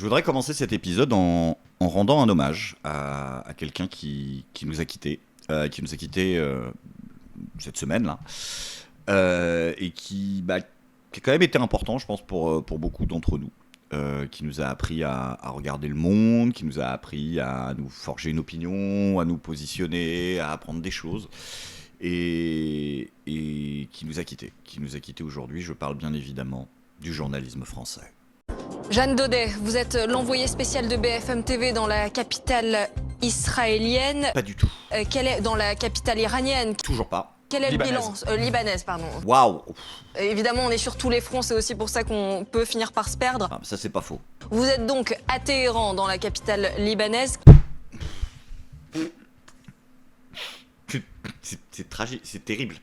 Je voudrais commencer cet épisode en rendant un hommage à quelqu'un qui nous a quittés, cette semaine-là, et qui a quand même été important, je pense, pour beaucoup d'entre nous, qui nous a appris à regarder le monde, qui nous a appris à nous forger une opinion, à nous positionner, à apprendre des choses, et qui nous a quittés aujourd'hui. Je parle bien évidemment du journalisme français. Jeanne Daudet, vous êtes l'envoyée spéciale de BFM TV dans la capitale israélienne. Pas du tout. Quelle est dans la capitale iranienne? Toujours pas. Quel est le bilan libanaise, pardon. Waouh. Évidemment, on est sur tous les fronts, c'est aussi pour ça qu'on peut finir par se perdre. Ah, ça, c'est pas faux. Vous êtes donc à Téhéran, dans la capitale libanaise. C'est tragique, c'est terrible.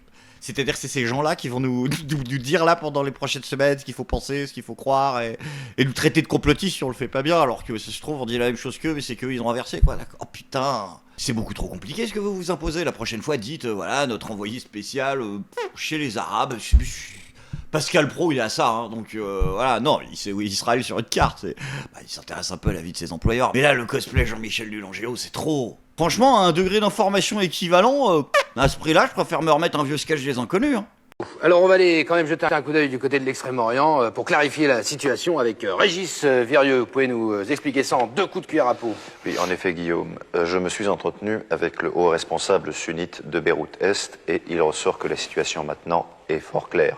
C'est-à-dire que c'est ces gens-là qui vont nous dire là pendant les prochaines semaines ce qu'il faut penser, ce qu'il faut croire, et nous traiter de complotistes si on le fait pas bien, alors que ça se trouve on dit la même chose qu'eux, mais c'est qu'eux ils ont inversé quoi. Oh putain, c'est beaucoup trop compliqué ce que vous vous imposez. La prochaine fois dites voilà, notre envoyé spécial chez les Arabes. Pascal Praud, il est à ça, hein, donc voilà, non, il sait où est Israël sur une carte, il s'intéresse un peu à la vie de ses employeurs. Mais là, le cosplay Jean-Michel Dulangelo, c'est trop. Franchement, à un degré d'information équivalent, à ce prix-là, je préfère me remettre un vieux sketch des Inconnus. Hein. Alors on va aller quand même jeter un coup d'œil du côté de l'Extrême-Orient pour clarifier la situation avec Régis Vierieux. Vous pouvez nous expliquer ça en 2 coups de cuillère à peau? Oui, en effet, Guillaume. Je me suis entretenu avec le haut responsable sunnite de Beyrouth-Est et il ressort que la situation maintenant est fort claire.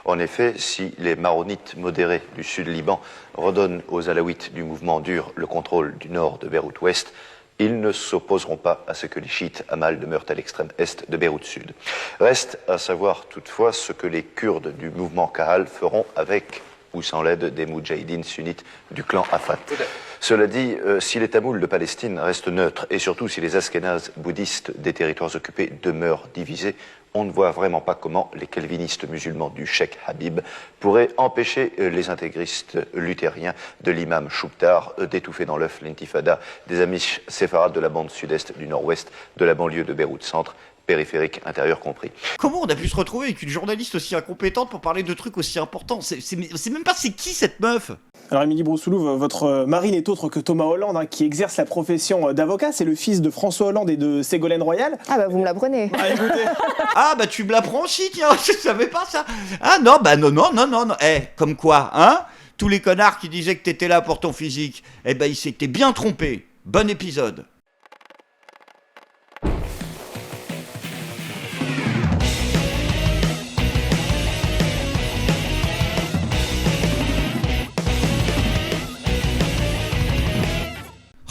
En effet, si les maronites modérés du sud Liban redonnent aux alaouites du mouvement dur le contrôle du nord de Beyrouth-Ouest, ils ne s'opposeront pas à ce que les chiites Hamal demeurent à l'extrême est de Beyrouth Sud. Reste à savoir toutefois ce que les Kurdes du mouvement Kahal feront avec ou sans l'aide des moudjahidines sunnites du clan Afat. Cela dit, si les Tamouls de Palestine restent neutres et surtout si les Askénazes bouddhistes des territoires occupés demeurent divisés, on ne voit vraiment pas comment les calvinistes musulmans du Cheikh Habib pourraient empêcher les intégristes luthériens de l'imam Choubtar d'étouffer dans l'œuf l'intifada des Amish séfarades de la bande sud-est du nord-ouest de la banlieue de Beyrouth Centre, périphérique intérieur compris. Comment on a pu se retrouver avec une journaliste aussi incompétente pour parler de trucs aussi importants? C'est même pas c'est qui cette meuf? Alors Émilie Broussoulouf, votre mari n'est autre que Thomas Hollande, hein, qui exerce la profession d'avocat. C'est le fils de François Hollande et de Ségolène Royal. Ah bah vous me l'apprenez. Ah écoutez. Ah bah tu me l'apprends aussi, tiens, je savais pas ça. Ah non, bah non. Comme quoi, hein? Tous les connards qui disaient que t'étais là pour ton physique, ils s'étaient bien trompés. Bon épisode.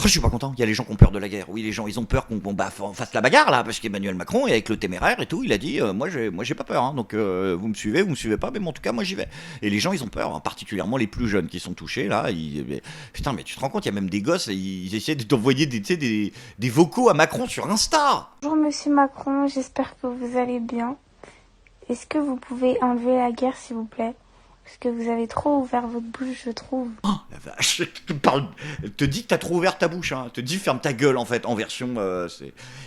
Je suis pas content, il y a les gens qui ont peur de la guerre. Oui, les gens, ils ont peur qu'on fasse la bagarre là, parce qu'Emmanuel Macron, et avec le téméraire et tout, il a dit moi j'ai pas peur, hein, donc vous me suivez pas, mais en tout cas moi j'y vais. Et les gens ils ont peur, hein, particulièrement les plus jeunes qui sont touchés là. Putain, mais tu te rends compte, il y a même des gosses, ils essaient d'envoyer des vocaux à Macron sur Insta. Bonjour Monsieur Macron, j'espère que vous allez bien. Est-ce que vous pouvez enlever la guerre s'il vous plaît? Parce que vous avez trop ouvert votre bouche, je trouve. Oh, la vache, te dis que t'as trop ouvert ta bouche, hein. Te dis ferme ta gueule en fait, en version...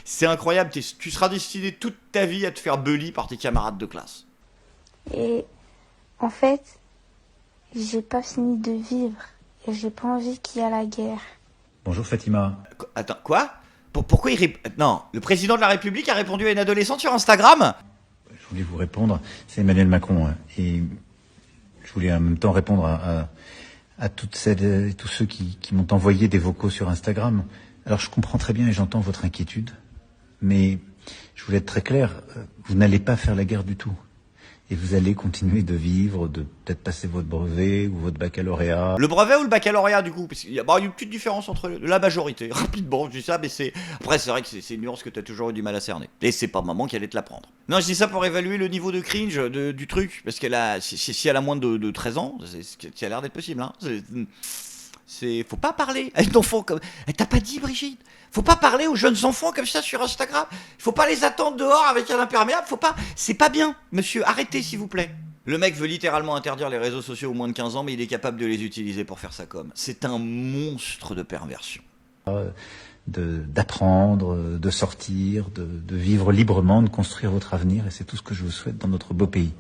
c'est incroyable, tu seras destiné toute ta vie à te faire bully par tes camarades de classe. Et en fait, j'ai pas fini de vivre et j'ai pas envie qu'il y ait la guerre. Bonjour Fatima. Attends, quoi? Pourquoi Non, le président de la République a répondu à une adolescente sur Instagram? Je voulais vous répondre, c'est Emmanuel Macron, hein, et... Je voulais en même temps répondre à toutes celles et tous ceux qui m'ont envoyé des vocaux sur Instagram. Alors je comprends très bien et j'entends votre inquiétude, mais je voulais être très clair, vous n'allez pas faire la guerre du tout. Et vous allez continuer de vivre, de peut-être passer votre brevet ou votre baccalauréat. Le brevet ou le baccalauréat du coup? Parce qu'il y a une petite différence entre la majorité. Rapidement, je dis ça, mais après c'est vrai que c'est une nuance que t'as toujours eu du mal à cerner. Et c'est pas maman qui allait te l'apprendre. Non, je dis ça pour évaluer le niveau de cringe du truc. Parce qu'elle a, si elle a moins de 13 ans, c'est ce qui a l'air d'être possible. Hein. Faut pas parler à une enfant comme... T'as pas dit, Brigitte? Faut pas parler aux jeunes enfants comme ça sur Instagram. Faut pas les attendre dehors avec un imperméable. C'est pas bien, monsieur. Arrêtez, s'il vous plaît. Le mec veut littéralement interdire les réseaux sociaux aux moins de 15 ans, mais il est capable de les utiliser pour faire sa com. C'est un monstre de perversion. D'apprendre, de sortir, de vivre librement, de construire votre avenir. Et c'est tout ce que je vous souhaite dans notre beau pays.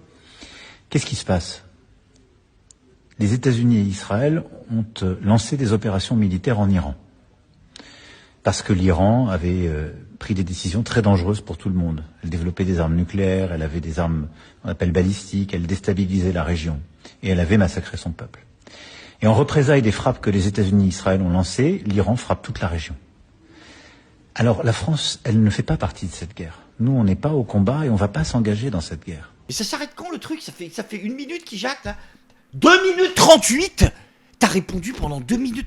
Qu'est-ce qui se passe? Les États-Unis et Israël ont lancé des opérations militaires en Iran. Parce que l'Iran avait pris des décisions très dangereuses pour tout le monde. Elle développait des armes nucléaires, elle avait des armes qu'on appelle balistiques, elle déstabilisait la région. Et elle avait massacré son peuple. Et en représailles des frappes que les États-Unis et Israël ont lancées, l'Iran frappe toute la région. Alors la France, elle ne fait pas partie de cette guerre. Nous, on n'est pas au combat et on ne va pas s'engager dans cette guerre. Et ça s'arrête quand le truc? Ça fait 1 minute qu'il jacte là. 2 minutes 38. T'as répondu pendant 2 minutes.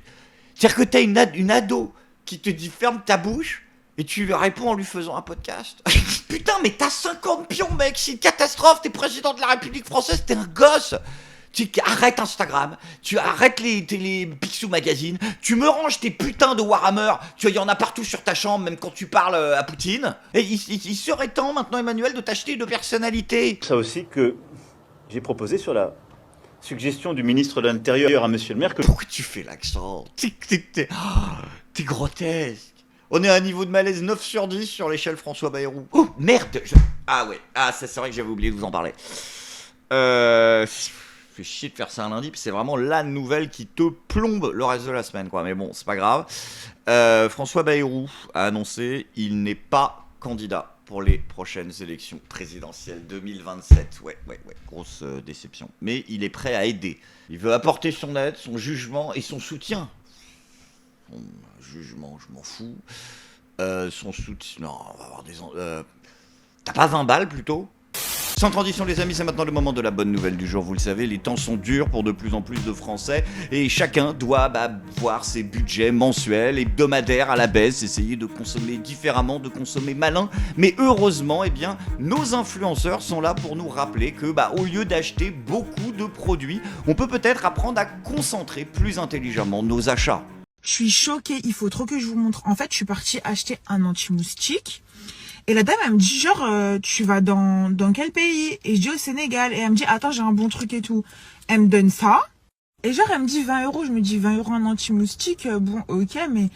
C'est-à-dire que t'as une ado qui te dit ferme ta bouche et tu lui réponds en lui faisant un podcast. Putain, mais t'as 50 pions, mec, c'est une catastrophe. T'es président de la République française, t'es un gosse. Tu arrêtes Instagram, tu arrêtes les Picsou Magazine, tu me ranges tes putains de Warhammer, tu vois, il y en a partout sur ta chambre, même quand tu parles à Poutine. Et il serait temps maintenant, Emmanuel, de t'acheter une personnalité. Ça aussi que j'ai proposé sur la suggestion du ministre de l'Intérieur à Monsieur le maire que... Pourquoi tu fais l'accent? T'es grotesque. On est à un niveau de malaise 9 sur 10 sur l'échelle François Bayrou. Oh, merde. Ah ouais, ça c'est vrai que j'avais oublié de vous en parler. Fait chier de faire ça un lundi, puis c'est vraiment la nouvelle qui te plombe le reste de la semaine, quoi. Mais bon, c'est pas grave. François Bayrou a annoncé il n'est pas candidat pour les prochaines élections présidentielles 2027. Ouais, grosse déception. Mais il est prêt à aider. Il veut apporter son aide, son jugement et son soutien. Son jugement, je m'en fous. Son soutien... Non, on va avoir des... T'as pas 20 balles, plutôt ? Sans transition les amis, c'est maintenant le moment de la bonne nouvelle du jour. Vous le savez, les temps sont durs pour de plus en plus de Français et chacun doit voir ses budgets mensuels, hebdomadaires à la baisse, essayer de consommer différemment, de consommer malin. Mais heureusement, eh bien, nos influenceurs sont là pour nous rappeler que au lieu d'acheter beaucoup de produits, on peut peut-être apprendre à concentrer plus intelligemment nos achats. Je suis choquée, il faut trop que je vous montre. En fait, je suis partie acheter un anti-moustique. Et la dame, elle me dit genre, tu vas dans quel pays? Et je dis au Sénégal. Et elle me dit, attends, j'ai un bon truc et tout. Elle me donne ça. Et genre, elle me dit 20 €. Je me dis 20 € un anti-moustique. Bon, ok, mais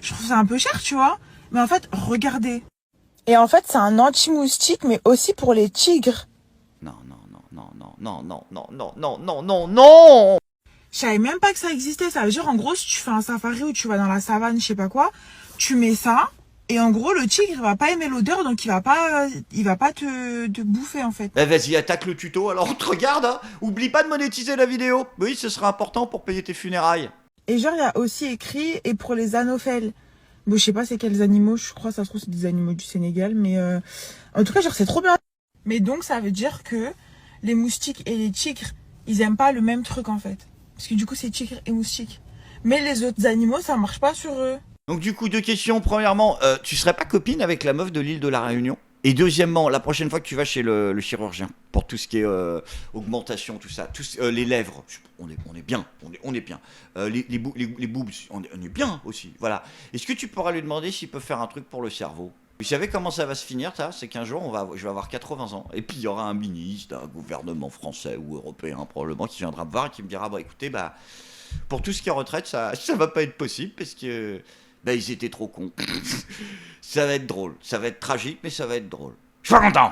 je trouve ça un peu cher, tu vois. Mais en fait, regardez. Et en fait, c'est un anti-moustique, mais aussi pour les tigres. Non. Je savais même pas que ça existait. Ça veut dire, en gros, si tu fais un safari ou tu vas dans la savane, je sais pas quoi, tu mets ça. Et en gros, le tigre, il va pas aimer l'odeur, donc il va pas te bouffer, en fait. Vas-y, attaque le tuto, alors on te regarde, hein. Oublie pas de monétiser la vidéo. Oui, ce sera important pour payer tes funérailles. Et genre, il y a aussi écrit, et pour les anophèles. Bon, je sais pas c'est quels animaux, je crois, ça se trouve, c'est des animaux du Sénégal, mais en tout cas, genre, c'est trop bien. Mais donc, ça veut dire que les moustiques et les tigres, ils aiment pas le même truc, en fait. Parce que du coup, c'est tigre et moustique. Mais les autres animaux, ça marche pas sur eux. Donc du coup, 2 questions. Premièrement, tu serais pas copine avec la meuf de l'île de la Réunion? Et deuxièmement, la prochaine fois que tu vas chez le chirurgien, pour tout ce qui est augmentation, tout ça, les lèvres, on est bien, on est bien. Les boobs, on est bien aussi, voilà. Est-ce que tu pourras lui demander s'il peut faire un truc pour le cerveau? Vous savez comment ça va se finir, ça? C'est qu'un jour, je vais avoir 80 ans, et puis il y aura un ministre d'un gouvernement français ou européen, probablement, qui viendra me voir et qui me dira, écoutez, pour tout ce qui est retraite, ça va pas être possible, parce que... ils étaient trop cons. Ça va être drôle. Ça va être tragique, mais ça va être drôle. Je suis pas content.